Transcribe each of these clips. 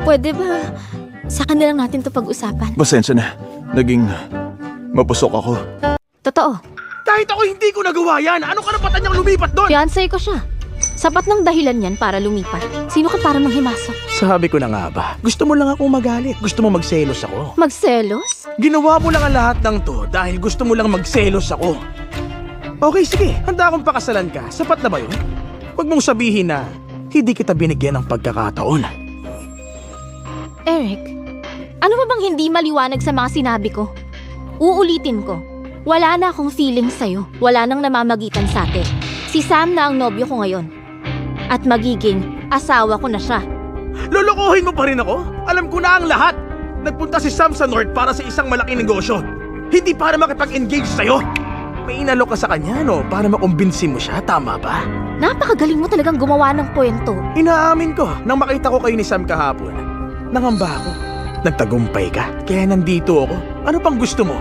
Pwede ba sa kanila natin to pag-usapan? Pasensya na. Naging mapusok ako. Totoo, Kahit ako hindi ko nagawa yan, ano karapatan niyang lumipat doon? fiancé ko siya. Sapat ng dahilan yan para lumipat. Sino ka para manghimasok? Sabi ko na nga ba, gusto mo lang akong magalit. Gusto mo magselos ako. Magselos? Ginawa mo lang ang lahat ng to dahil gusto mo lang magselos ako. Okay, sige. Handa akong pakasalan ka. Sapat na ba yun? Huwag mong sabihin na hindi kita binigyan ng pagkakataon. Eric, ano ba bang hindi maliwanag sa mga sinabi ko? Uulitin ko. Wala na akong feeling sa'yo. Wala nang namamagitan sa atin. Si Sam na ang nobyo ko ngayon. At magiging asawa ko na siya. Lolokohin mo pa rin ako? Alam ko na ang lahat. Nagpunta si Sam sa North para sa isang malaking negosyo. Hindi para makipag-engage sa'yo. May inalok ka sa kanya, no? Para makumbinsi mo siya, tama ba? Napakagaling mo talagang gumawa ng kwento. Inaamin ko, nang makita ko kayo ni Sam kahapon, nangamba ako. Nagtagumpay ka, kaya nandito ako. Ano pang gusto mo?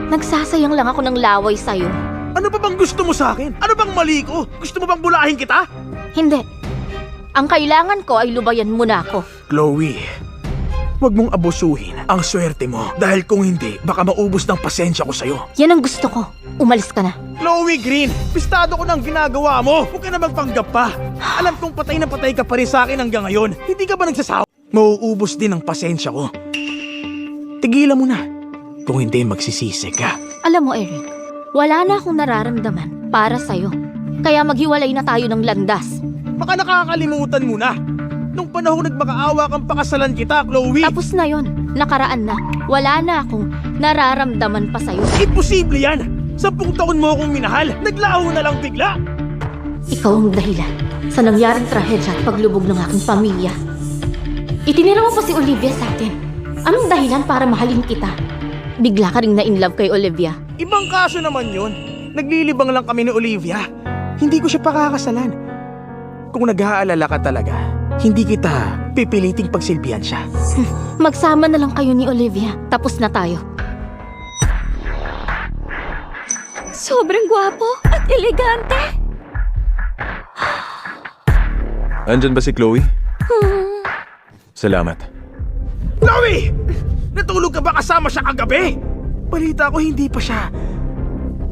Nagsasayang lang ako ng laway sa'yo. Ano pa bang gusto mo sa akin? Ano bang mali ko? Gusto mo bang bulahin kita? Hindi. Ang kailangan ko ay lubayan mo na ako. Chloe, huwag mong abusuhin ang swerte mo. Dahil kung hindi, baka maubos ng pasensya ko sa'yo. Yan ang gusto ko. Umalis ka na. Chloe Green, pistado ko ng ginagawa mo. Huwag ka na magpanggap pa. Alam kong patay na patay ka pa rin sa akin hanggang ngayon. Hindi ka ba nagsasawa? Mauubos din ang pasensya ko. Tigilan mo na. Kung hindi, magsisisi ka. Alam mo, Eric, wala na akong nararamdaman para sa'yo. Kaya maghiwalay na tayo ng landas. Baka nakakalimutan mo na. Nung panahon nagmakaawa kang pakasalan kita, Chloe. Tapos na yon, nakaraan na. Wala na akong nararamdaman pa sa'yo. Imposible yan. 10 taon mo akong minahal. Naglaho na lang bigla. Ikaw ang dahilan sa nangyaring trahedya at paglubog ng aking pamilya. Itinira mo pa si Olivia sa atin. Anong dahilan para mahalin kita? Bigla ka ring na-inlove kay Olivia. Ibang kaso naman yun. Naglilibang lang kami ni Olivia. Hindi ko siya pakakasalan. Kung nag-aalala ka talaga, hindi kita pipiliting pagsilbihan siya. Magsama na lang kayo ni Olivia. Tapos na tayo. Sobrang gwapo at elegante. Andyan ba si Chloe? Salamat. Chloe! Natulog ka ba kasama siya kagabi? Balita ko hindi pa siya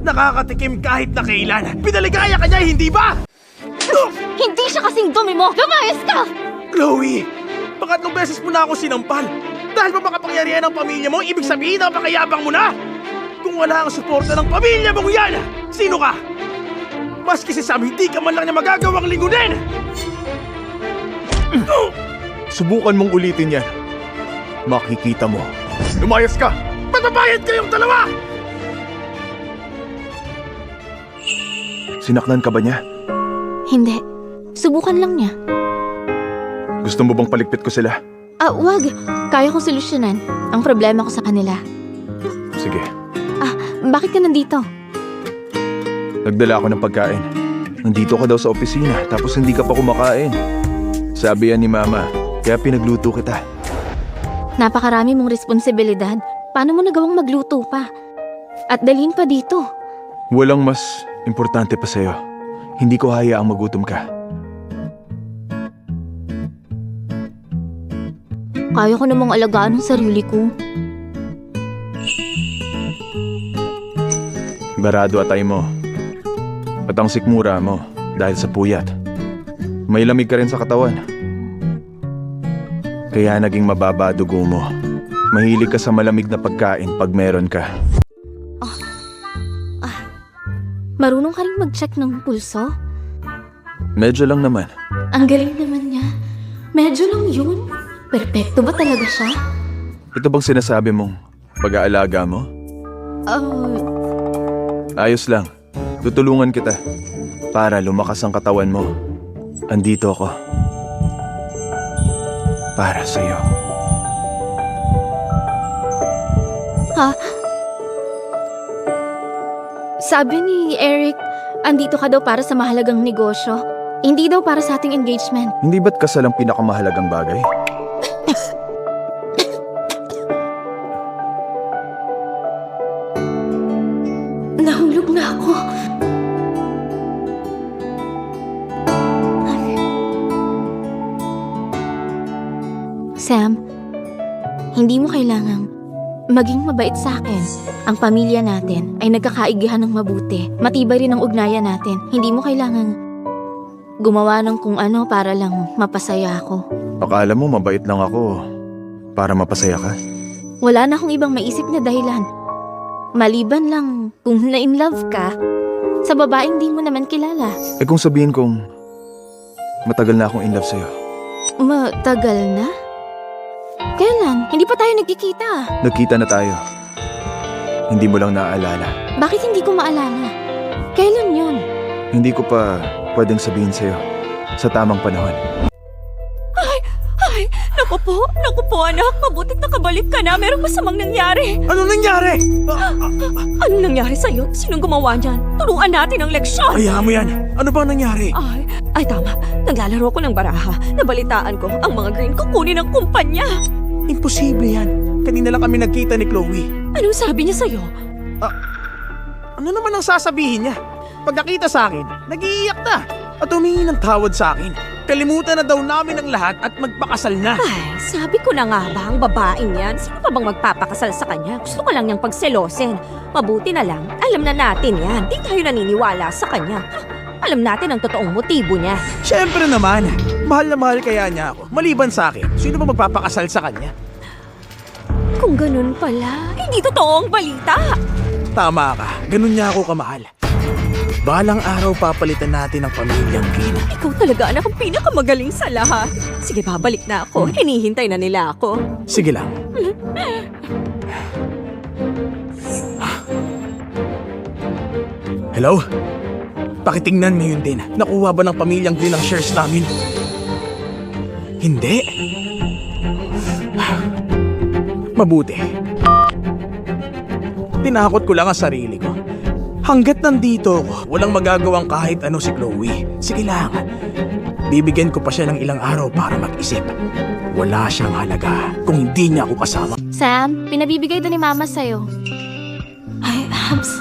nakakatikim kahit na kailan. Pinaligaya ka niya, hindi ba? Hindi siya kasing dumi mo! Lumayas ka! Chloe! Pangatlong beses mo na ako sinampal. Dahil ba makapangyarihan ng pamilya mo, ibig sabihin na napakayabang mo na? Kung wala ang suporta ng pamilya mong yan, sino ka? Maski si Sam, hindi ka man lang niya magagawang lingunin! Subukan mong ulitin yan. Makikita mo. Lumayas ka! Magbabayad kayong dalawa! Sinaklan ka ba niya? Hindi. Subukan lang niya. Gusto mo bang paligpit ko sila? Wag. Kaya kong solusyonan ang problema ko sa kanila. Sige. Bakit ka nandito? Nagdala ako ng pagkain. Nandito ka daw sa opisina, tapos hindi ka pa kumakain. Sabi yan ni Mama, kaya pinagluto kita. Napakarami mong responsibilidad. Paano mo nagawang magluto pa? At dalhin pa dito. Walang mas importante pa sa'yo. Hindi ko hayaang magutom ka. Kaya ko namang alagaan ang sarili ko. Barado atay mo. At ang sikmura mo dahil sa puyat. May lamig ka rin sa katawan. Kaya naging mababa dugo mo. Mahilig ka sa malamig na pagkain pag meron ka. Marunong ka rin mag-check ng pulso? Medyo lang naman. Ang galing naman niya. Medyo lang yun. Perpekto ba talaga siya? Ito bang sinasabi mong pag-aalaga mo? Ayos lang. Tutulungan kita para lumakas ang katawan mo. Andito ako. Para sa'yo. Sabi ni Eric, andito ka daw para sa mahalagang negosyo. Hindi daw para sa ating engagement. Hindi ba't kasal ang pinakamahalagang bagay? Nahulog na ako. Sam, hindi mo kailangang maging mabait sa akin. Ang pamilya natin ay nagkakaigihan ng mabuti. Matibay rin ang ugnayan natin. Hindi mo kailangang gumawa ng kung ano para lang mapasaya ako. Akala mo mabait lang ako para mapasaya ka? Wala na akong ibang maisip na dahilan. Maliban lang kung na-in-love ka sa babaeng di mo naman kilala. Eh kung sabihin kong matagal na akong in love sa'yo. Matagal na? Kailan? Hindi pa tayo nagkikita. Nagkita na tayo. Hindi mo lang naaalala. Bakit hindi ko maalala? Kailan yun? Hindi ko pa pwedeng sabihin sa'yo sa tamang panahon. Ay, naku po anak, mabutit nakabalik ka na. Merong masamang nangyari. Ano nangyari? Anong nangyari sa'yo? Sinong gumawa niyan? Turuan natin ang leksyon. Hayaan mo yan. Ano ba nangyari? Ay tama. Naglalaro ko ng baraha. Nabalitaan ko ang mga green kukunin ng kumpanya. Imposible yan. Kanina lang kami nagkita ni Chloe. Anong sabi niya sa'yo? Ano naman ang sasabihin niya? Pag nakita sa akin, nag-iiyak na at humingi ng tawad sa akin. Kalimutan na daw namin ang lahat at magpakasal na. Ay, sabi ko na nga ba ang babaeng yan? Sino pa bang magpapakasal sa kanya? Gusto ko lang niyang pagselosin. Mabuti na lang, alam na natin yan. Di tayo naniniwala sa kanya. Alam natin ang totoong motibo niya. Siyempre naman, mahal na mahal kaya niya ako. Maliban sa akin, sino ba magpapakasal sa kanya? Kung ganun pala, hindi totoo ang balita. Tama ka, ganun niya ako kamahal. Balang araw papalitan natin ang pamilyang Green. Ikaw talaga anak ang pinakamagaling sa lahat. Sige, babalik na ako. Hinihintay na nila ako. Sige lang. Hello? Pakitingnan mo yun din. Nakuha ba ng pamilyang Green ang shares namin? Hindi. Mabuti. Tinakot ko lang ang sarili ko. Hanggat nandito ako, walang magagawang kahit ano si Chloe. Sige lang. Bibigyan ko pa siya ng ilang araw para mag-isip. Wala siyang halaga kung hindi niya ako kasama. Sam, pinabibigay to ni Mama sa'yo. Ay, abs.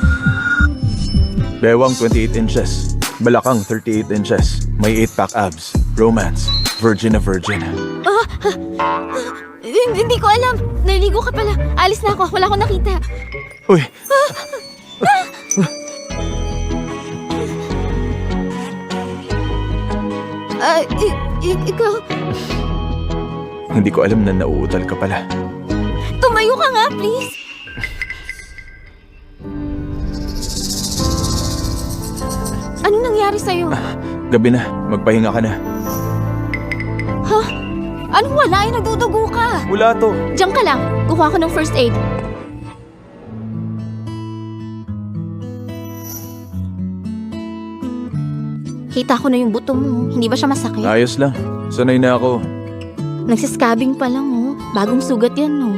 Bewang 28 inches. Balakang 38 inches. May 8-pack abs. Romance. Virgin na virgin. Hindi ko alam. Naligo ka pala. Alis na ako. Wala akong nakita. Uy! Ikaw, Hindi ko alam na nauutal ka pala. tumayo ka nga, please. Anong nangyari sa'yo? Gabi na. Magpahinga ka na. Anong wala? Ay, nagdudugo ka. Wala to. Diyan ka lang. Kukuha ko ng first aid. Kita ko na yung buto mo. Hindi ba siya masakit? Ayos lang. Sanay na ako. Nagsiscabing pa lang, oh. Bagong sugat yan, no.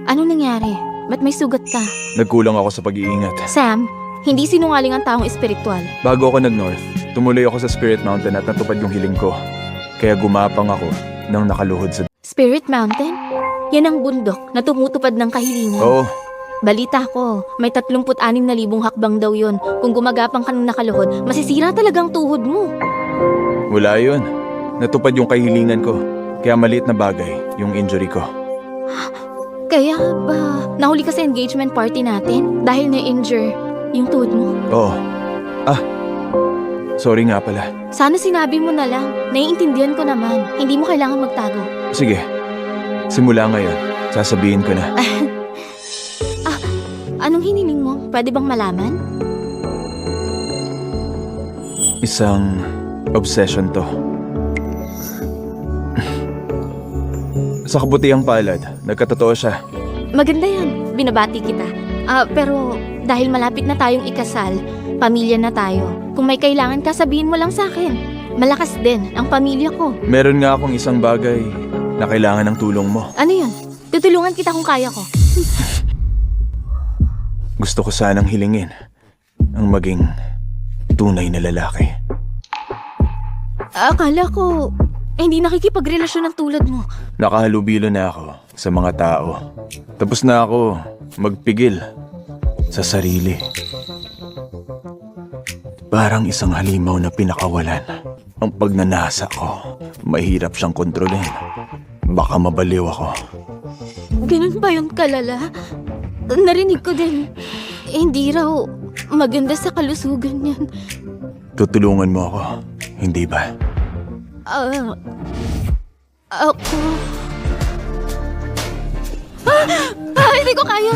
Anong nangyari? Ba't may sugat ka? Nagkulang ako sa pag-iingat. Sam, hindi sinungaling ang taong espiritual. Bago ako nag-north, tumuloy ako sa Spirit Mountain at natupad yung hiling ko. Kaya gumapang ako nang nakaluhod sa... Spirit Mountain? Yan ang bundok na tumutupad ng kahilingan. Oo, Balita ko, may 36,000 hakbang daw yon. Kung gumagapang ka ng nakaluhod, masisira talaga ang tuhod mo. wala yun. Natupad yung kahilingan ko. Kaya maliit na bagay yung injury ko. Kaya ba, nahuli ka sa engagement party natin dahil na-injure yung tuhod mo? Oo. Sorry nga pala. Sana sinabi mo na lang. Naiintindihan ko naman. Hindi mo kailangan magtago. Sige, simula ngayon, sasabihin ko na. Anong hiniling mo? Pwede bang malaman? Isang obsession to. Sa kabutihang palad, nagkatotoo siya. Maganda yan. Binabati kita. Pero dahil malapit na tayong ikasal, pamilya na tayo. Kung may kailangan ka, sabihin mo lang sa akin. Malakas din ang pamilya ko. Meron nga akong isang bagay na kailangan ng tulong mo. Ano yun? Tutulungan kita kung kaya ko. Gusto ko sanang hilingin ang maging tunay na lalaki. Akala ko, hindi nakikipagrelasyon ng tulad mo. Nakahalubilo na ako sa mga tao. Tapos na ako magpigil sa sarili. Parang isang halimaw na pinakawalan. Ang pagnanasa ko, mahirap siyang kontrolin. Baka mabaliw ako. Ganun ba yun kalala? Narinig ko din. Hindi raw maganda sa kalusugan yan. Tutulungan mo ako, hindi ba? Ako... Hindi ko kaya.